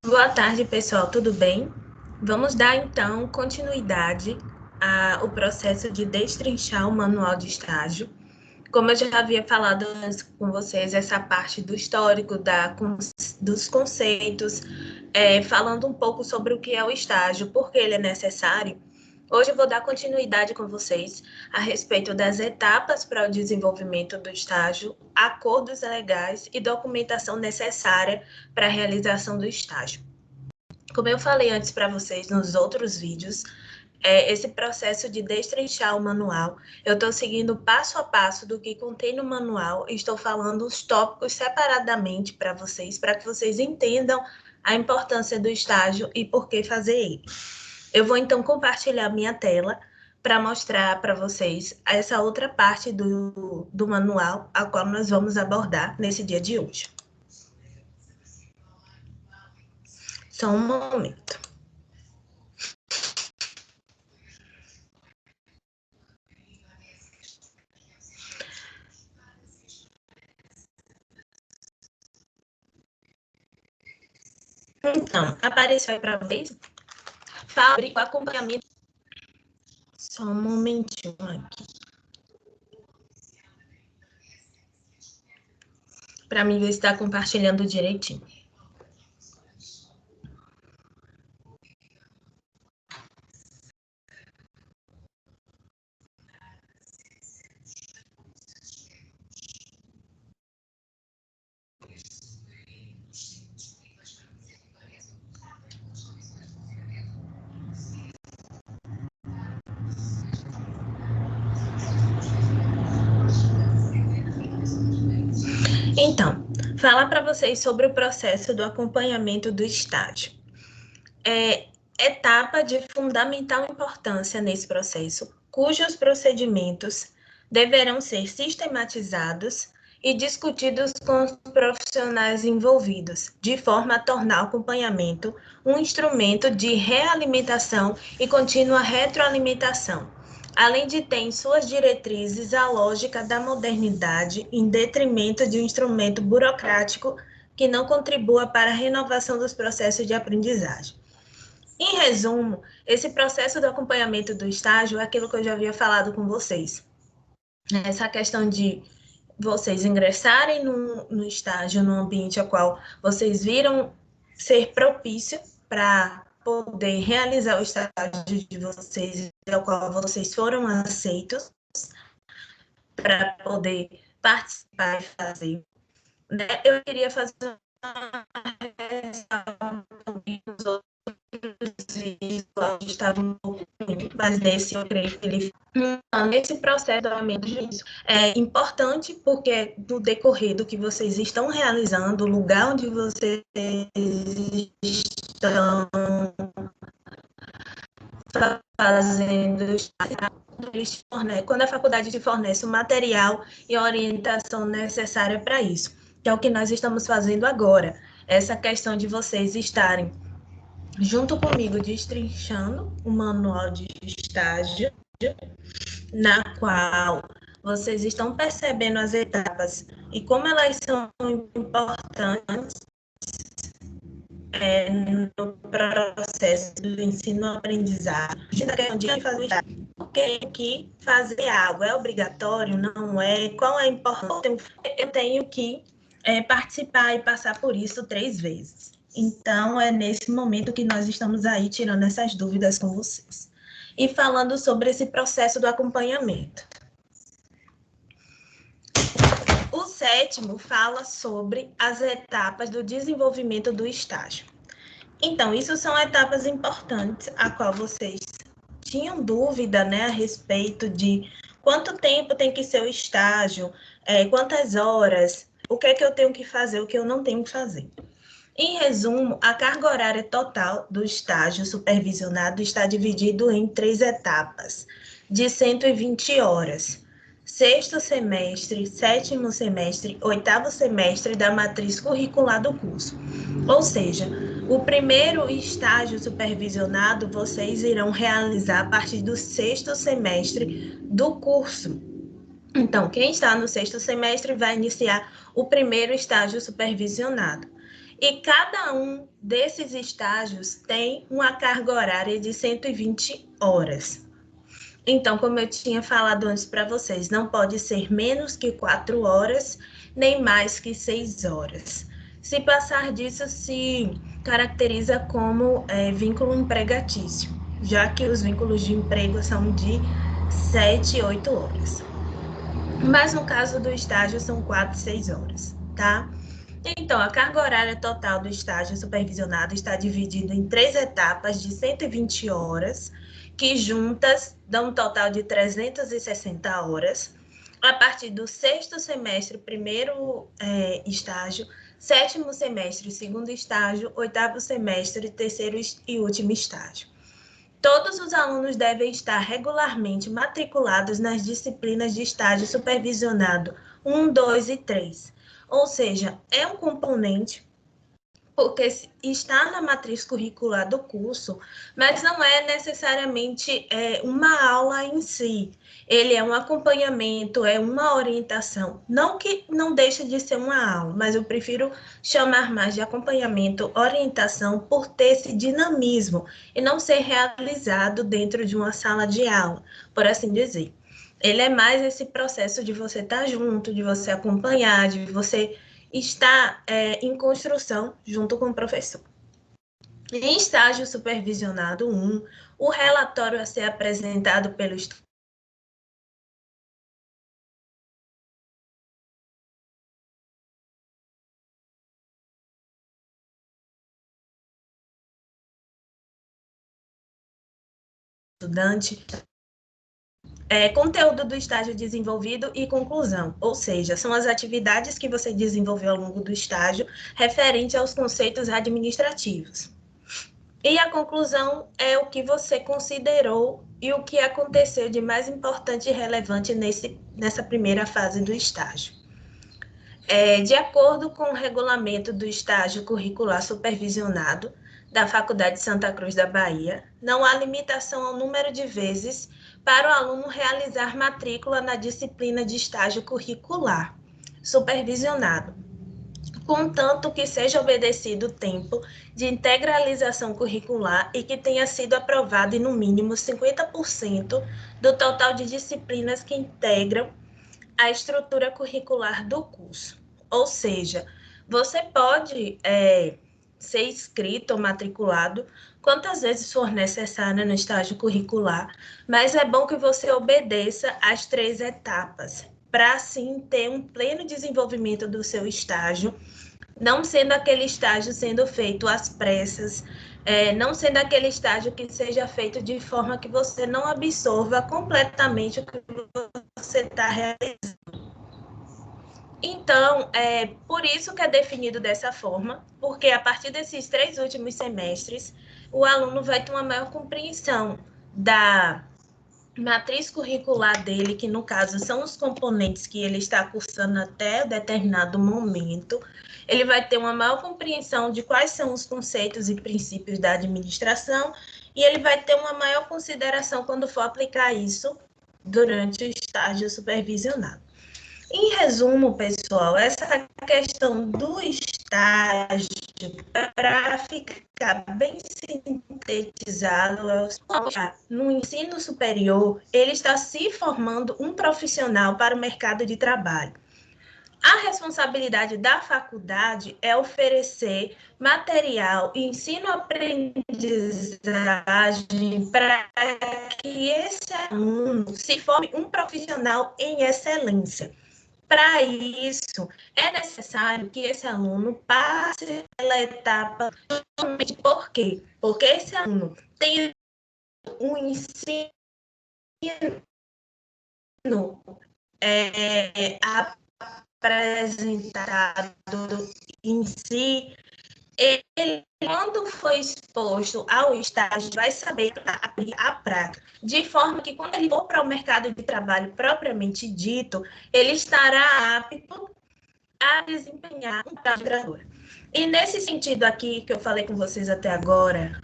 Boa tarde, pessoal, tudo bem? Vamos dar, então, continuidade ao processo de destrinchar o manual de estágio. Como eu já havia falado antes com vocês, essa parte do histórico, dos conceitos, falando um pouco sobre o que é o estágio, por que ele é necessário. Hoje eu vou dar continuidade com vocês a respeito das etapas para o desenvolvimento do estágio, acordos legais e documentação necessária para a realização do estágio. Como eu falei antes para vocês nos outros vídeos, esse processo de destrinchar o manual, eu estou seguindo passo a passo do que contém no manual e estou falando os tópicos separadamente para que vocês entendam a importância do estágio e por que fazer ele. Eu vou então compartilhar minha tela para mostrar para vocês essa outra parte do manual, a qual nós vamos abordar nesse dia de hoje. Só um momento. Então, apareceu aí para vocês? Fabrico acompanhamento. Só um momentinho aqui. Para mim ver se está compartilhando direitinho. Então, falar para vocês sobre o processo do acompanhamento do estágio. Etapa de fundamental importância nesse processo, cujos procedimentos deverão ser sistematizados e discutidos com os profissionais envolvidos, de forma a tornar o acompanhamento um instrumento de realimentação e contínua retroalimentação, além de ter em suas diretrizes a lógica da modernidade em detrimento de um instrumento burocrático que não contribua para a renovação dos processos de aprendizagem. Em resumo, esse processo do acompanhamento do estágio é aquilo que eu já havia falado com vocês. Essa questão de vocês ingressarem no estágio, no ambiente ao qual vocês viram ser propício para poder realizar o estágio de vocês, ao qual vocês foram aceitos, para poder participar e fazer. Eu queria fazer uma ressalva estava um pouco ruim, mas nesse eu creio que ele nesse processo disso é importante porque no decorrer do que vocês estão realizando, o lugar onde vocês estão fazendo quando a faculdade te fornece o material e a orientação necessária para isso, que é o que nós estamos fazendo agora. Essa questão de vocês estarem junto comigo destrinchando o manual de estágio, na qual vocês estão percebendo as etapas e como elas são importantes no processo do ensino-aprendizagem. Porque que fazer algo é obrigatório, não é? Qual é a importância? Eu tenho que participar e passar por isso 3 vezes. Então, é nesse momento que nós estamos aí tirando essas dúvidas com vocês. E falando sobre esse processo do acompanhamento. O 7º fala sobre as etapas do desenvolvimento do estágio. Então, isso são etapas importantes, a qual vocês tinham dúvida, né, a respeito de quanto tempo tem que ser o estágio, quantas horas, o que é que eu tenho que fazer, o que eu não tenho que fazer. Em resumo, a carga horária total do estágio supervisionado está dividido em 3 etapas, de 120 horas. Sexto semestre, sétimo semestre, oitavo semestre da matriz curricular do curso. Ou seja, o primeiro estágio supervisionado vocês irão realizar a partir do sexto semestre do curso. Então, quem está no sexto semestre vai iniciar o primeiro estágio supervisionado. E cada um desses estágios tem uma carga horária de 120 horas. Então, como eu tinha falado antes para vocês, não pode ser menos que 4 horas, nem mais que 6 horas. Se passar disso, se caracteriza como vínculo empregatício, já que os vínculos de emprego são de 7, 8 horas. Mas no caso do estágio, são 4, 6 horas, tá? Então, a carga horária total do estágio supervisionado está dividida em 3 etapas de 120 horas, que juntas dão um total de 360 horas, a partir do sexto semestre, primeiro estágio, sétimo semestre, segundo estágio, oitavo semestre, terceiro e último estágio. Todos os alunos devem estar regularmente matriculados nas disciplinas de estágio supervisionado 1, 2 e 3. Ou seja, é um componente porque está na matriz curricular do curso, mas não é necessariamente uma aula em si. Ele é um acompanhamento, é uma orientação. Não que não deixe de ser uma aula, mas eu prefiro chamar mais de acompanhamento, orientação, por ter esse dinamismo e não ser realizado dentro de uma sala de aula, por assim dizer. Ele é mais esse processo de você estar junto, de você acompanhar, de você estar em construção junto com o professor. Em estágio supervisionado 1, o relatório a ser apresentado pelo estudante, conteúdo do estágio desenvolvido e conclusão, ou seja, são as atividades que você desenvolveu ao longo do estágio referente aos conceitos administrativos. E a conclusão é o que você considerou e o que aconteceu de mais importante e relevante nessa primeira fase do estágio. De acordo com o regulamento do estágio curricular supervisionado da Faculdade de Santa Cruz da Bahia, não há limitação ao número de vezes para o aluno realizar matrícula na disciplina de estágio curricular supervisionado, contanto que seja obedecido o tempo de integralização curricular e que tenha sido aprovado em no mínimo 50% do total de disciplinas que integram a estrutura curricular do curso. Ou seja, você pode ser inscrito ou matriculado quantas vezes for necessário no estágio curricular, mas é bom que você obedeça às 3 etapas, para assim ter um pleno desenvolvimento do seu estágio, não sendo aquele estágio sendo feito às pressas, não sendo aquele estágio que seja feito de forma que você não absorva completamente o que você está realizando. Então, por isso que é definido dessa forma, porque a partir desses 3 últimos semestres, o aluno vai ter uma maior compreensão da matriz curricular dele, que no caso são os componentes que ele está cursando até determinado momento. Ele vai ter uma maior compreensão de quais são os conceitos e princípios da administração e ele vai ter uma maior consideração quando for aplicar isso durante o estágio supervisionado. Em resumo, pessoal, essa questão do estágio, para ficar bem sintetizado, no ensino superior, ele está se formando um profissional para o mercado de trabalho. A responsabilidade da faculdade é oferecer material, ensino-aprendizagem para que esse aluno se forme um profissional em excelência. Para isso, é necessário que esse aluno passe pela etapa justamente por quê? Porque esse aluno tem um ensino apresentado em si, ele, quando for exposto ao estágio, vai saber abrir a prática, de forma que quando ele for para o mercado de trabalho propriamente dito, ele estará apto a desempenhar um trabalho graduador. E nesse sentido aqui que eu falei com vocês até agora,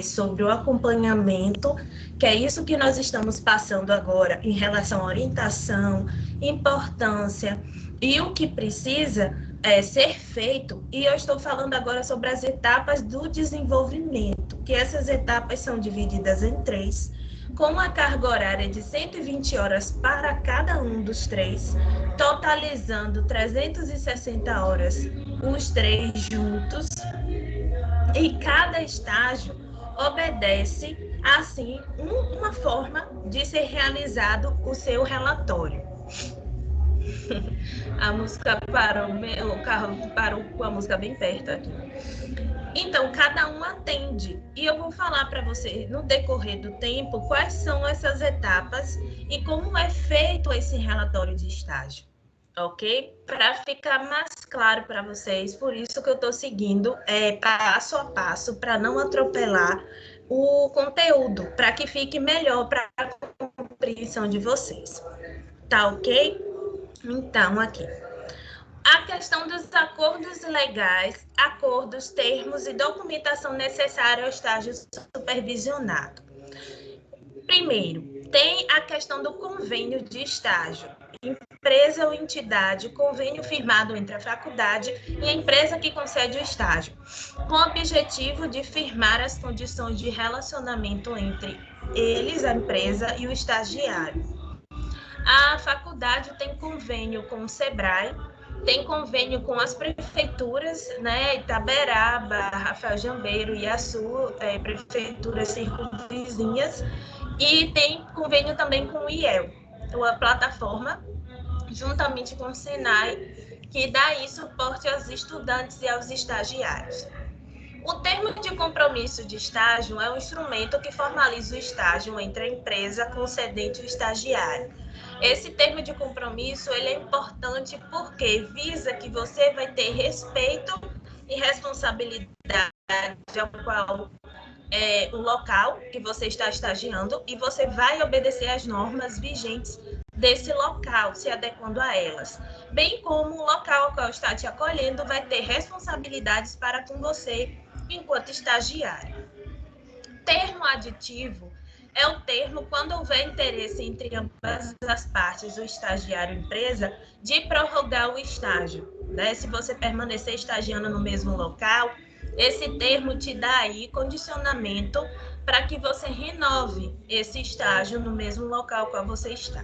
sobre o acompanhamento, que é isso que nós estamos passando agora em relação à orientação, importância e o que precisa, ser feito, e eu estou falando agora sobre as etapas do desenvolvimento, que essas etapas são divididas em 3, com uma carga horária de 120 horas para cada um dos 3, totalizando 360 horas os 3 juntos, e cada estágio obedece, assim, uma forma de ser realizado o seu relatório. A música parou, o carro parou com a música bem perto aqui. Então, cada um atende. E eu vou falar para você, no decorrer do tempo, quais são essas etapas e como é feito esse relatório de estágio. Ok? Para ficar mais claro para vocês, por isso que eu estou seguindo passo a passo, para não atropelar o conteúdo, para que fique melhor para a compreensão de vocês. Tá ok? Então, aqui. A questão dos acordos legais, acordos, termos e documentação necessária ao estágio supervisionado. Primeiro, tem a questão do convênio de estágio. Empresa ou entidade, convênio firmado entre a faculdade e a empresa que concede o estágio, com o objetivo de firmar as condições de relacionamento entre eles, a empresa e o estagiário. A faculdade tem convênio com o SEBRAE, tem convênio com as prefeituras, né, Itaberaba, Rafael Jambeiro, Iaçu, prefeituras circunvizinhas, e tem convênio também com o IEL, a plataforma, juntamente com o Senai, que dá aí suporte aos estudantes e aos estagiários. O termo de compromisso de estágio é um instrumento que formaliza o estágio entre a empresa concedente e o estagiário. Esse termo de compromisso ele é importante porque visa que você vai ter respeito e responsabilidade ao qual o local que você está estagiando e você vai obedecer às normas vigentes desse local, se adequando a elas. Bem como o local ao qual está te acolhendo vai ter responsabilidades para com você enquanto estagiário. Termo aditivo é o termo quando houver interesse entre ambas as partes, o estagiário e a empresa, de prorrogar o estágio. Né? Se você permanecer estagiando no mesmo local, esse termo te dá aí condicionamento para que você renove esse estágio no mesmo local qual você está.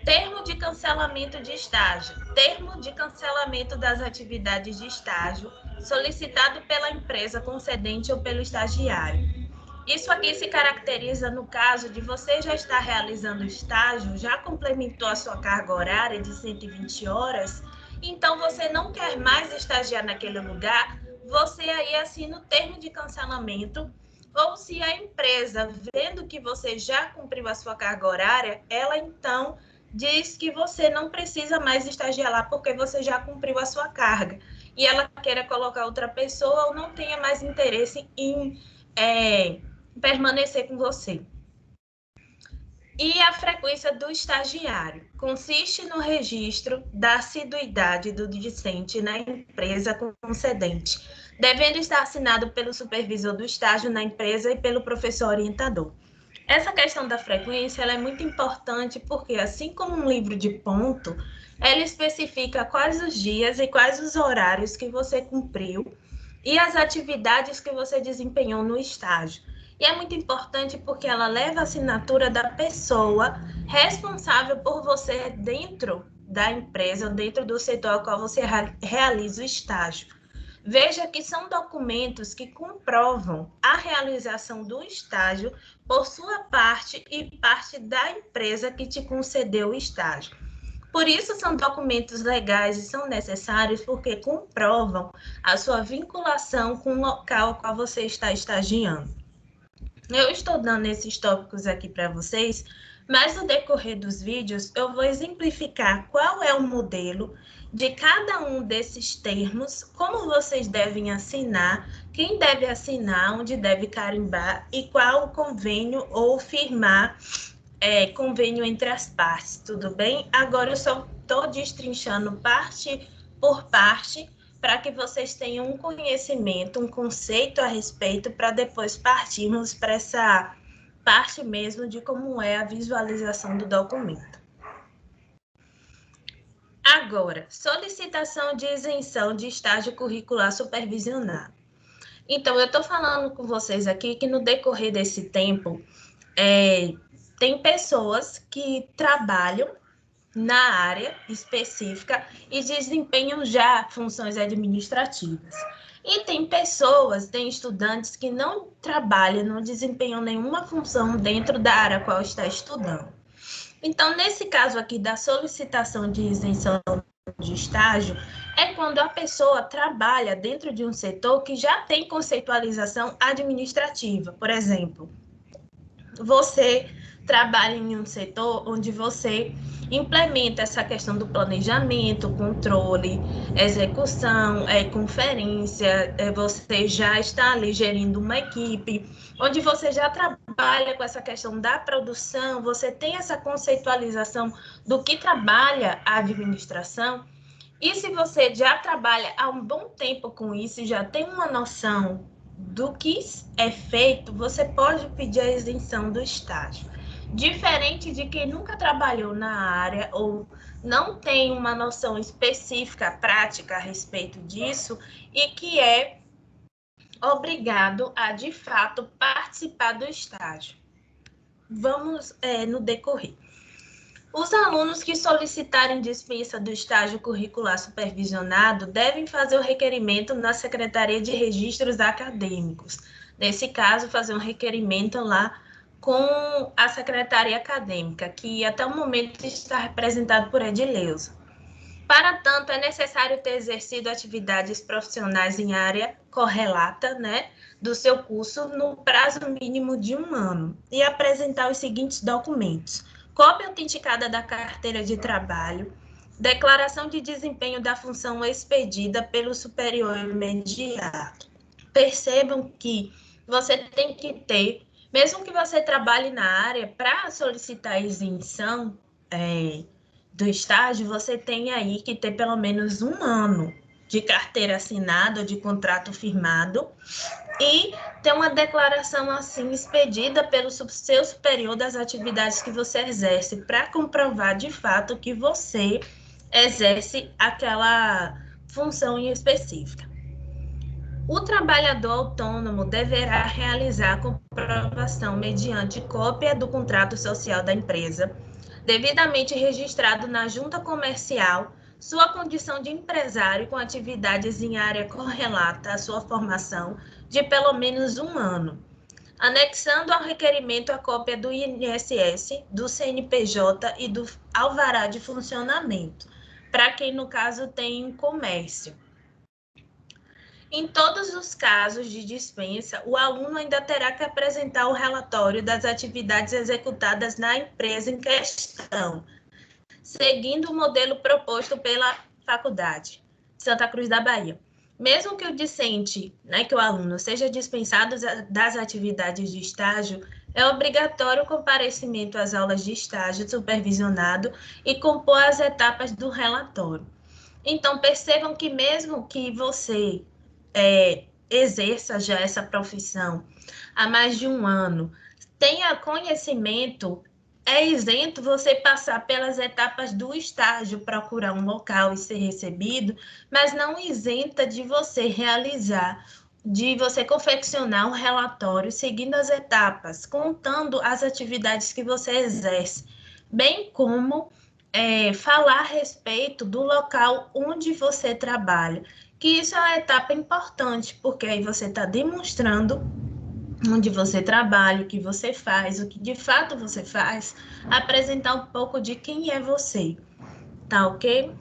Termo de cancelamento de estágio. Termo de cancelamento das atividades de estágio solicitado pela empresa concedente ou pelo estagiário. Isso aqui se caracteriza no caso de você já estar realizando estágio, já complementou a sua carga horária de 120 horas, então você não quer mais estagiar naquele lugar, você aí assina o termo de cancelamento, ou se a empresa, vendo que você já cumpriu a sua carga horária, ela então diz que você não precisa mais estagiar lá porque você já cumpriu a sua carga, e ela queira colocar outra pessoa ou não tenha mais interesse em permanecer com você. E a frequência do estagiário consiste no registro da assiduidade do discente na empresa concedente, devendo estar assinado pelo supervisor do estágio na empresa e pelo professor orientador. Essa questão da frequência ela é muito importante porque, assim como um livro de ponto, ela especifica quais os dias e quais os horários que você cumpriu e as atividades que você desempenhou no estágio. E é muito importante porque ela leva a assinatura da pessoa responsável por você dentro da empresa, dentro do setor ao qual você realiza o estágio. Veja que são documentos que comprovam a realização do estágio por sua parte e parte da empresa que te concedeu o estágio. Por isso, são documentos legais e são necessários porque comprovam a sua vinculação com o local ao qual você está estagiando. Eu estou dando esses tópicos aqui para vocês, mas no decorrer dos vídeos eu vou exemplificar qual é o modelo de cada um desses termos, como vocês devem assinar, quem deve assinar, onde deve carimbar e qual o convênio ou firmar convênio entre as partes, tudo bem? Agora eu só estou destrinchando parte por parte para que vocês tenham um conhecimento, um conceito a respeito, para depois partirmos para essa parte mesmo de como é a visualização do documento. Agora, Agora, solicitação de isenção de estágio curricular supervisionado. Então, eu estou falando com vocês aqui que no decorrer desse tempo, tem pessoas que trabalham na área específica e desempenham já funções administrativas. E tem estudantes que não trabalham, não desempenham nenhuma função dentro da área a qual está estudando. Então, nesse caso aqui da solicitação de isenção de estágio, é quando a pessoa trabalha dentro de um setor que já tem conceitualização administrativa. Por exemplo, você trabalha em um setor onde você implementa essa questão do planejamento, controle, execução, conferência, você já está ali gerindo uma equipe, onde você já trabalha com essa questão da produção, você tem essa conceitualização do que trabalha a administração, e se você já trabalha há um bom tempo com isso, já tem uma noção do que é feito, você pode pedir a isenção do estágio. Diferente de quem nunca trabalhou na área ou não tem uma noção específica, prática a respeito disso e que é obrigado a, de fato, participar do estágio. Vamos no decorrer. Os alunos que solicitarem dispensa do estágio curricular supervisionado devem fazer o requerimento na Secretaria de Registros Acadêmicos. Nesse caso, fazer um requerimento lá com a Secretaria Acadêmica, que até o momento está representado por Edileuza. Para tanto, é necessário ter exercido atividades profissionais em área correlata, do seu curso no prazo mínimo de 1 ano e apresentar os seguintes documentos: cópia autenticada da carteira de trabalho, declaração de desempenho da função expedida pelo superior imediato. Percebam que você tem que ter, mesmo que você trabalhe na área, para solicitar isenção do estágio, você tem aí que ter pelo menos 1 ano de carteira assinada, de contrato firmado, e ter uma declaração assim expedida pelo seu superior das atividades que você exerce, para comprovar de fato que você exerce aquela função em específica. O trabalhador autônomo deverá realizar a comprovação mediante cópia do contrato social da empresa, devidamente registrado na junta comercial, sua condição de empresário com atividades em área correlata à sua formação de pelo menos 1 ano, anexando ao requerimento a cópia do INSS, do CNPJ e do alvará de funcionamento, para quem, no caso, tem comércio. Em todos os casos de dispensa, o aluno ainda terá que apresentar o relatório das atividades executadas na empresa em questão, seguindo o modelo proposto pela Faculdade Santa Cruz da Bahia. Mesmo que o discente, que o aluno seja dispensado das atividades de estágio, é obrigatório o comparecimento às aulas de estágio supervisionado e compor as etapas do relatório. Então, percebam que mesmo que você exerça já essa profissão há mais de 1 ano, tenha conhecimento, é isento você passar pelas etapas do estágio, procurar um local e ser recebido, mas não isenta de você realizar, de você confeccionar um relatório seguindo as etapas, contando as atividades que você exerce, bem como falar a respeito do local onde você trabalha, que isso é uma etapa importante, porque aí você está demonstrando onde você trabalha, o que você faz, o que de fato você faz, apresentar um pouco de quem é você, tá ok?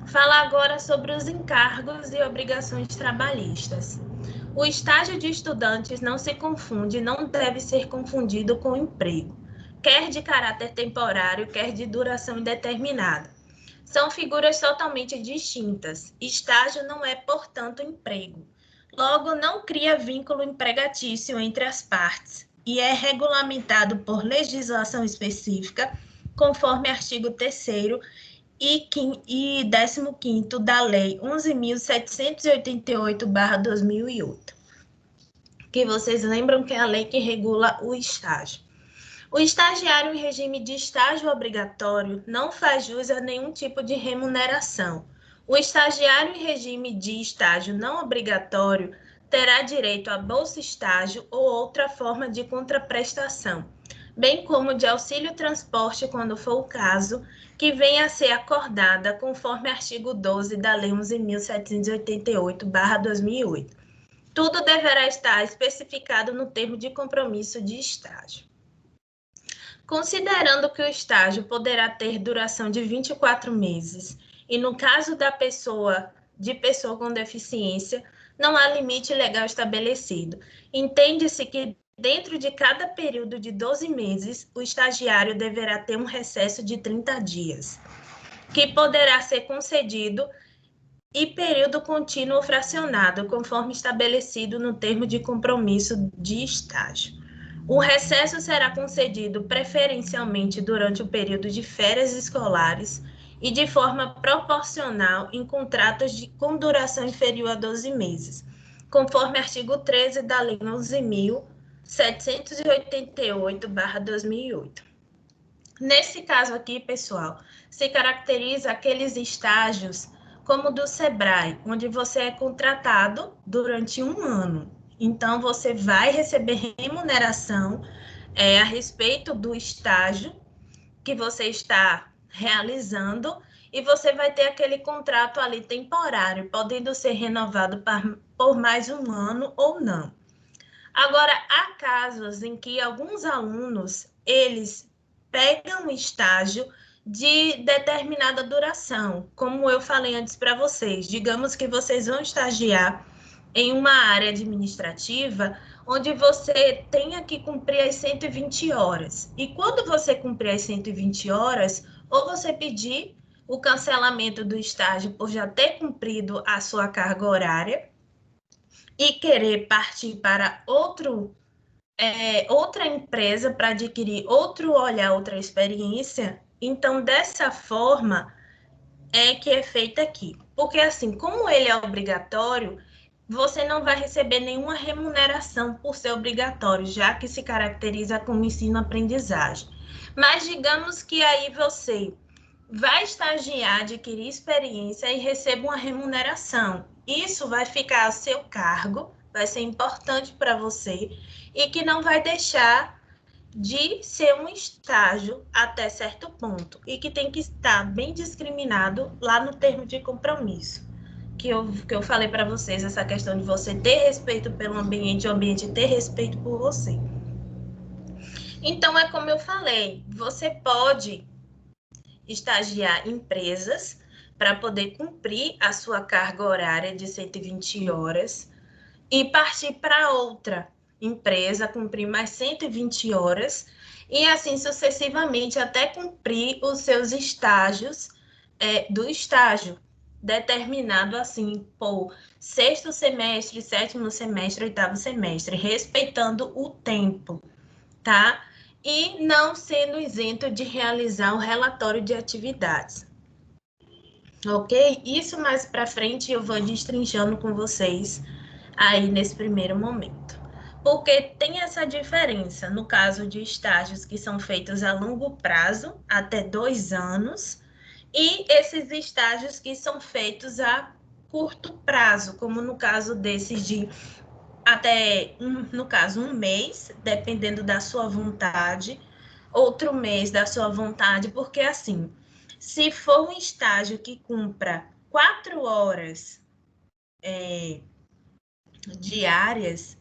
Falar agora sobre os encargos e obrigações trabalhistas. O estágio de estudantes não se confunde, não deve ser confundido com emprego, quer de caráter temporário, quer de duração indeterminada. São figuras totalmente distintas. Estágio não é, portanto, emprego. Logo, não cria vínculo empregatício entre as partes e é regulamentado por legislação específica, conforme artigo 3º e 15º da Lei 11.788/2008, que vocês lembram que é a lei que regula o estágio. O estagiário em regime de estágio obrigatório não faz jus a nenhum tipo de remuneração. O estagiário em regime de estágio não obrigatório terá direito a bolsa estágio ou outra forma de contraprestação, bem como de auxílio transporte quando for o caso, que venha a ser acordada conforme artigo 12 da Lei 11.788/2008. Tudo deverá estar especificado no termo de compromisso de estágio. Considerando que o estágio poderá ter duração de 24 meses e no caso da pessoa com deficiência, não há limite legal estabelecido. Entende-se que dentro de cada período de 12 meses, o estagiário deverá ter um recesso de 30 dias, que poderá ser concedido e período contínuo ou fracionado, conforme estabelecido no termo de compromisso de estágio. O recesso será concedido preferencialmente durante o período de férias escolares e de forma proporcional em contratos com duração inferior a 12 meses, conforme artigo 13 da Lei 11.788/2008. Nesse caso aqui, pessoal, se caracteriza aqueles estágios como do Sebrae, onde você é contratado durante um ano. Então, você vai receber remuneração a respeito do estágio que você está realizando e você vai ter aquele contrato ali temporário, podendo ser renovado por mais um ano ou não. Agora, há casos em que alguns alunos, eles pegam estágio de determinada duração, como eu falei antes para vocês. Digamos que vocês vão estagiar em uma área administrativa onde você tenha que cumprir as 120 horas. E quando você cumprir as 120 horas, ou você pedir o cancelamento do estágio por já ter cumprido a sua carga horária e querer partir para outra empresa para adquirir outro olhar, outra experiência, então dessa forma é que é feita aqui. Porque assim, como ele é obrigatório, você não vai receber nenhuma remuneração por ser obrigatório, já que se caracteriza como ensino-aprendizagem. Mas digamos que aí você vai estagiar, adquirir experiência e receba uma remuneração. Isso vai ficar a seu cargo, vai ser importante para você e que não vai deixar de ser um estágio até certo ponto e que tem que estar bem discriminado lá no termo de compromisso. Que eu falei para vocês, essa questão de você ter respeito pelo ambiente, o ambiente ter respeito por você. Então, é como eu falei, você pode estagiar em empresas para poder cumprir a sua carga horária de 120 horas e partir para outra empresa, cumprir mais 120 horas e assim sucessivamente até cumprir os seus estágios do estágio, determinado assim por sexto semestre, sétimo semestre, oitavo semestre, respeitando o tempo, tá? E não sendo isento de realizar um relatório de atividades. Ok? Isso mais para frente eu vou destrinchando com vocês aí nesse primeiro momento. Porque tem essa diferença no caso de estágios que são feitos a longo prazo, até 2 anos, e esses estágios que são feitos a curto prazo, como no caso desses de até, no caso, um mês, dependendo da sua vontade, outro mês da sua vontade, porque assim, se for um estágio que cumpra 4 horas diárias,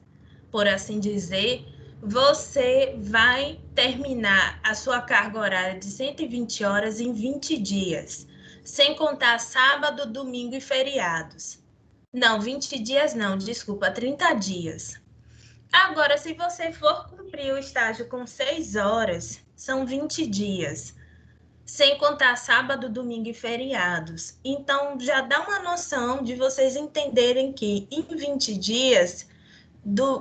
por assim dizer, você vai terminar a sua carga horária de 120 horas em 20 dias, sem contar sábado, domingo e feriados. Não, 20 dias não, desculpa, 30 dias. Agora, se você for cumprir o estágio com 6 horas, são 20 dias, sem contar sábado, domingo e feriados. Então, já dá uma noção de vocês entenderem que em 20 dias,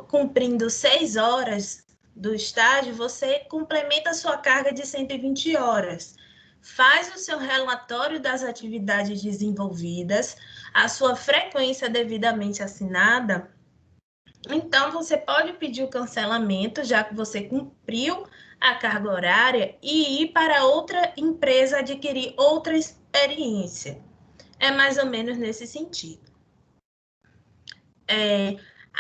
cumprindo 6 horas do estágio, você complementa a sua carga de 120 horas. Faz o seu relatório das atividades desenvolvidas, a sua frequência devidamente assinada, Então, você pode pedir o cancelamento, já que você cumpriu a carga horária, e ir para outra empresa adquirir outra experiência. É mais ou menos nesse sentido.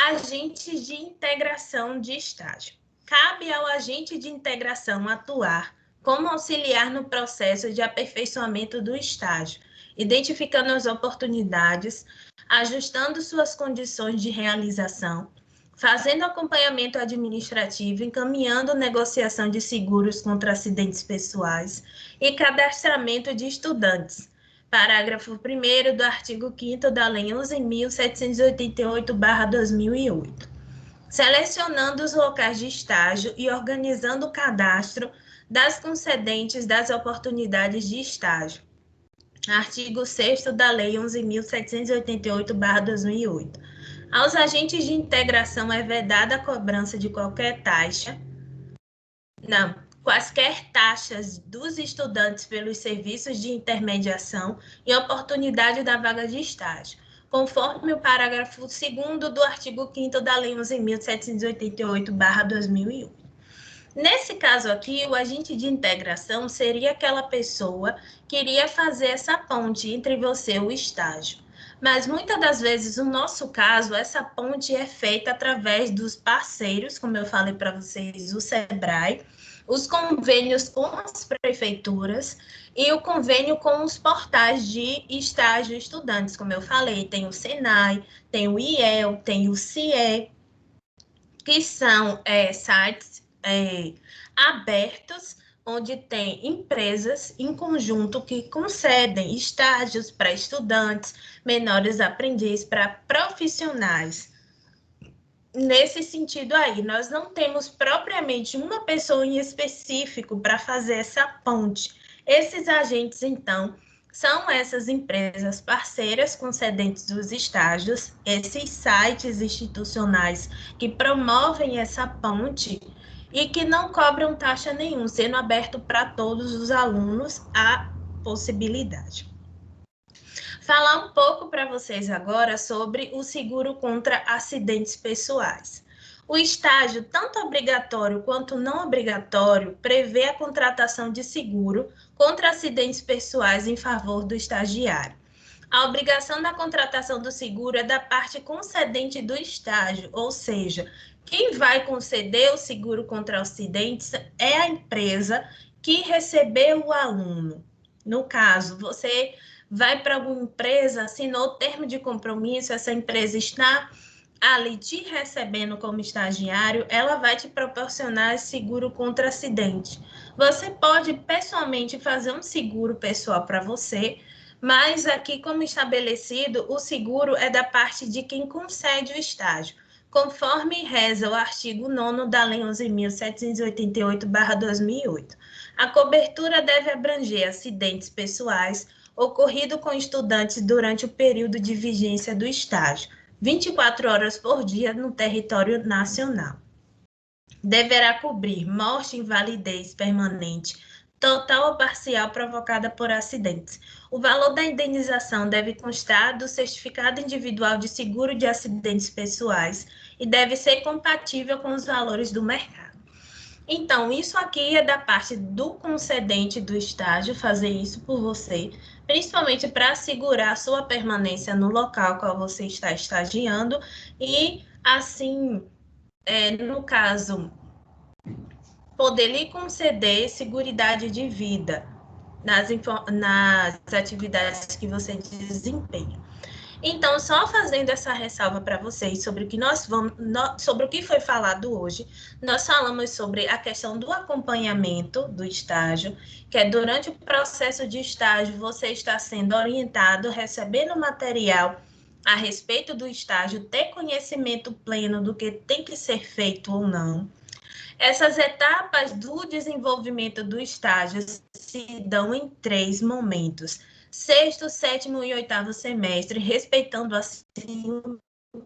Agentes de integração de estágio. Cabe ao agente de integração atuar como auxiliar no processo de aperfeiçoamento do estágio, identificando as oportunidades, ajustando suas condições de realização, fazendo acompanhamento administrativo, encaminhando negociação de seguros contra acidentes pessoais e cadastramento de estudantes. Parágrafo 1º do artigo 5º da Lei 11.788/2008. Selecionando os locais de estágio e organizando o cadastro das concedentes das oportunidades de estágio. Artigo 6º da Lei 11.788/2008. Aos agentes de integração é vedada a cobrança de qualquer taxa, quaisquer taxas dos estudantes pelos serviços de intermediação e oportunidade da vaga de estágio, conforme o parágrafo 2º do artigo 5º da Lei 11.788/2008. Nesse caso aqui, o agente de integração seria aquela pessoa que iria fazer essa ponte entre você e o estágio. Mas muitas das vezes, no nosso caso, essa ponte é feita através dos parceiros, como eu falei para vocês, o SEBRAE, os convênios com as prefeituras e o convênio com os portais de estágio estudantes, como eu falei, tem o Senai, tem o IEL, tem o CIE, que são sites abertos, onde tem empresas em conjunto que concedem estágios para estudantes, menores aprendizes, para profissionais. Nesse sentido aí, nós não temos propriamente uma pessoa em específico para fazer essa ponte. Esses agentes, então, são essas empresas parceiras concedentes dos estágios, esses sites institucionais que promovem essa ponte e que não cobram taxa nenhuma, sendo aberto para todos os alunos a possibilidade. Falar um pouco para vocês agora sobre o seguro contra acidentes pessoais. O estágio, tanto obrigatório quanto não obrigatório, prevê a contratação de seguro contra acidentes pessoais em favor do estagiário. A obrigação da contratação do seguro é da parte concedente do estágio, ou seja, quem vai conceder o seguro contra acidentes é a empresa que recebeu o aluno. No caso, você vai para alguma empresa, assinou o termo de compromisso, essa empresa está ali te recebendo como estagiário, ela vai te proporcionar esse seguro contra acidente. Você pode pessoalmente fazer um seguro pessoal para você, mas aqui, como estabelecido, o seguro é da parte de quem concede o estágio, conforme reza o artigo 9º da Lei 11.788/2008. A cobertura deve abranger acidentes pessoais ocorrido com estudantes durante o período de vigência do estágio, 24 horas por dia no território nacional. Deverá cobrir morte, invalidez permanente, total ou parcial provocada por acidentes. O valor da indenização deve constar do certificado individual de seguro de acidentes pessoais e deve ser compatível com os valores do mercado. Então, isso aqui é da parte do concedente do estágio, fazer isso por você, principalmente para assegurar a sua permanência no local qual você está estagiando e, assim, no caso, poder lhe conceder seguridade de vida nas atividades que você desempenha. Então, só fazendo essa ressalva para vocês sobre o que sobre o que foi falado hoje, nós falamos sobre a questão do acompanhamento do estágio, que é durante o processo de estágio você está sendo orientado, recebendo material a respeito do estágio, ter conhecimento pleno do que tem que ser feito ou não. Essas etapas do desenvolvimento do estágio se dão em 3 momentos: sexto, sétimo e oitavo semestre, respeitando assim o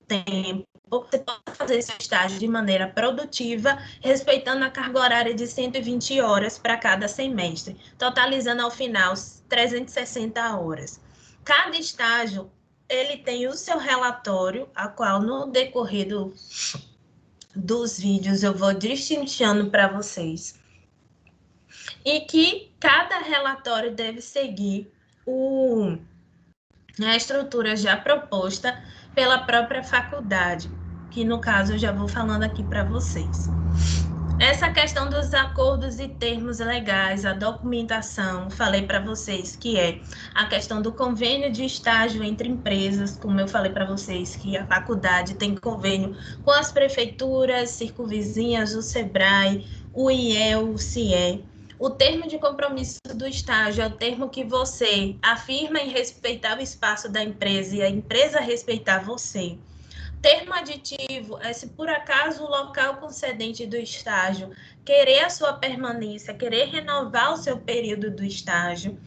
tempo. Você pode fazer esse estágio de maneira produtiva, respeitando a carga horária de 120 horas para cada semestre, totalizando ao final 360 horas. Cada estágio ele tem o seu relatório, a qual no decorrer dos vídeos eu vou destrinchando para vocês. E que cada relatório deve seguir a estrutura já proposta pela própria faculdade, que no caso eu já vou falando aqui para vocês. Essa questão dos acordos e termos legais, a documentação, falei para vocês que é a questão do convênio de estágio entre empresas, como eu falei para vocês que a faculdade tem convênio com as prefeituras circunvizinhas, o SEBRAE, o IEL, o CIE. O termo de compromisso do estágio é o termo que você afirma em respeitar o espaço da empresa e a empresa respeitar você. Termo aditivo é se por acaso o local concedente do estágio querer a sua permanência, querer renovar o seu período do estágio.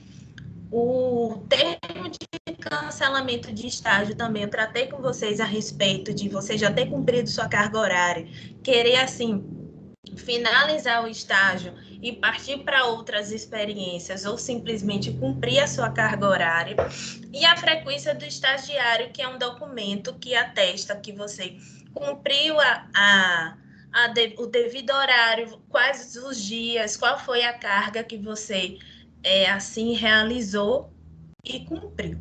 O termo de cancelamento de estágio também eu tratei com vocês a respeito de você já ter cumprido sua carga horária, querer assim finalizar o estágio e partir para outras experiências ou simplesmente cumprir a sua carga horária. E a frequência do estagiário, que é um documento que atesta que você cumpriu o devido horário, quais os dias, qual foi a carga que você assim realizou e cumpriu.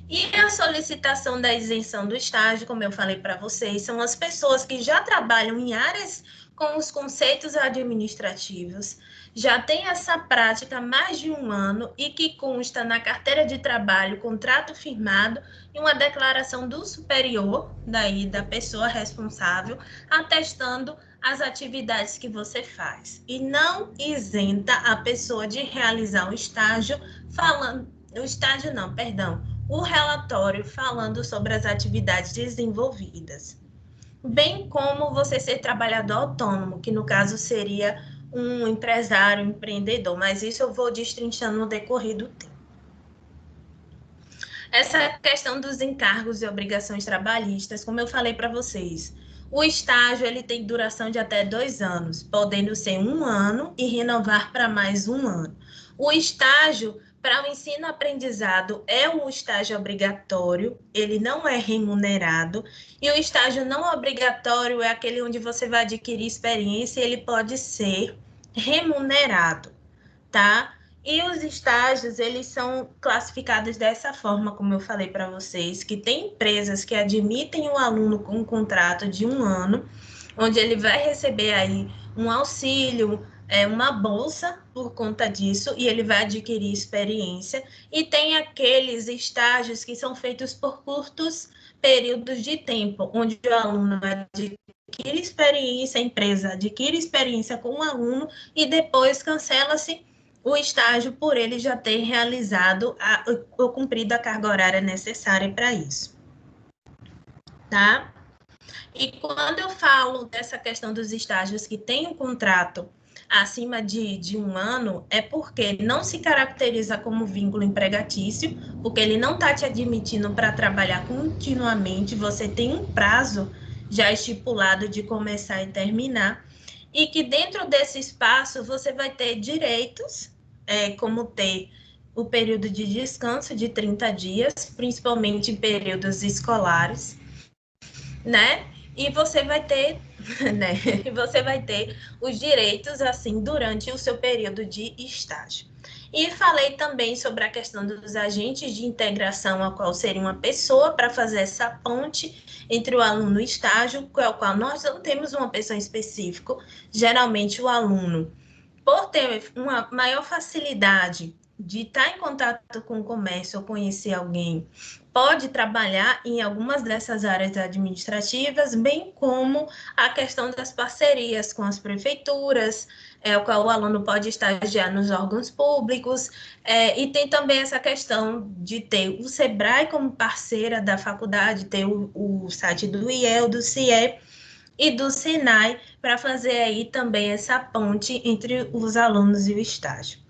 E a solicitação da isenção do estágio, como eu falei para vocês, são as pessoas que já trabalham em áreas com os conceitos administrativos, já tem essa prática há mais de um ano e que consta na carteira de trabalho, contrato firmado e uma declaração do superior, daí da pessoa responsável, atestando as atividades que você faz. E não isenta a pessoa de realizar o estágio o relatório falando sobre as atividades desenvolvidas, bem como você ser trabalhador autônomo, que no caso seria um empresário, um empreendedor, mas isso eu vou destrinchando no decorrer do tempo. Essa questão dos encargos e obrigações trabalhistas, como eu falei para vocês, o estágio ele tem duração de até 2 anos, podendo ser 1 ano e renovar para mais 1 ano. O estágio para o ensino-aprendizado é um estágio obrigatório, ele não é remunerado, e o estágio não obrigatório é aquele onde você vai adquirir experiência e ele pode ser remunerado, tá? E os estágios, eles são classificados dessa forma, como eu falei para vocês, que tem empresas que admitem o aluno com um contrato de 1 ano, onde ele vai receber aí um auxílio, uma bolsa por conta disso, e ele vai adquirir experiência. E tem aqueles estágios que são feitos por curtos períodos de tempo, onde o aluno adquire experiência, a empresa adquire experiência com o aluno e depois cancela-se o estágio por ele já ter realizado ou cumprido a carga horária necessária para isso. Tá? E quando eu falo dessa questão dos estágios que tem um contrato acima de 1 ano, é porque não se caracteriza como vínculo empregatício, porque ele não está te admitindo para trabalhar continuamente, você tem um prazo já estipulado de começar e terminar, e que dentro desse espaço você vai ter direitos, como ter o período de descanso de 30 dias, principalmente em períodos escolares, né? E você vai ter, né? E você vai ter os direitos assim durante o seu período de estágio. E falei também sobre a questão dos agentes de integração, a qual seria uma pessoa para fazer essa ponte entre o aluno e o estágio, com o qual nós não temos uma pessoa específica. Geralmente o aluno, por ter uma maior facilidade de estar em contato com o comércio ou conhecer alguém, pode trabalhar em algumas dessas áreas administrativas, bem como a questão das parcerias com as prefeituras, o qual o aluno pode estagiar nos órgãos públicos, e tem também essa questão de ter o SEBRAE como parceira da faculdade, ter o site do IEL, do CIE e do SENAI, para fazer aí também essa ponte entre os alunos e o estágio.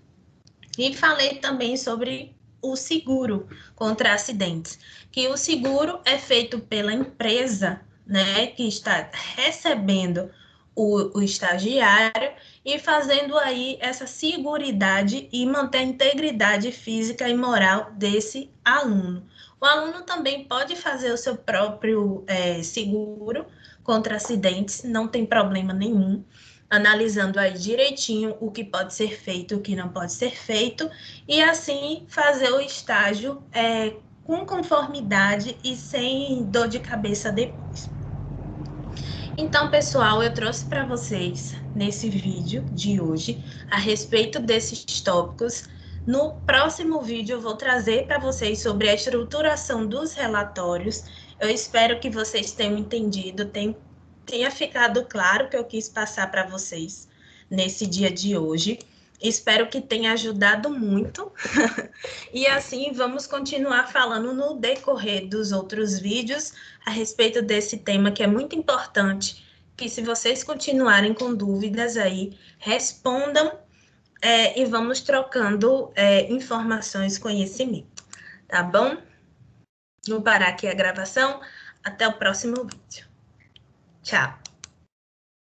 E falei também sobre o seguro contra acidentes, que o seguro é feito pela empresa, né, que está recebendo o estagiário e fazendo aí essa seguridade e manter a integridade física e moral desse aluno. O aluno também pode fazer o seu próprio seguro contra acidentes, não tem problema nenhum, analisando aí direitinho o que pode ser feito, o que não pode ser feito, e assim fazer o estágio com conformidade e sem dor de cabeça depois. Então, pessoal, eu trouxe para vocês, nesse vídeo de hoje, a respeito desses tópicos. No próximo vídeo, eu vou trazer para vocês sobre a estruturação dos relatórios. Eu espero que vocês tenham entendido, tenha ficado claro o que eu quis passar para vocês nesse dia de hoje. Espero que tenha ajudado muito. E assim, vamos continuar falando no decorrer dos outros vídeos a respeito desse tema que é muito importante, que se vocês continuarem com dúvidas aí, respondam e vamos trocando informações, conhecimento, tá bom? Vou parar aqui a gravação, até o próximo vídeo. Tchau!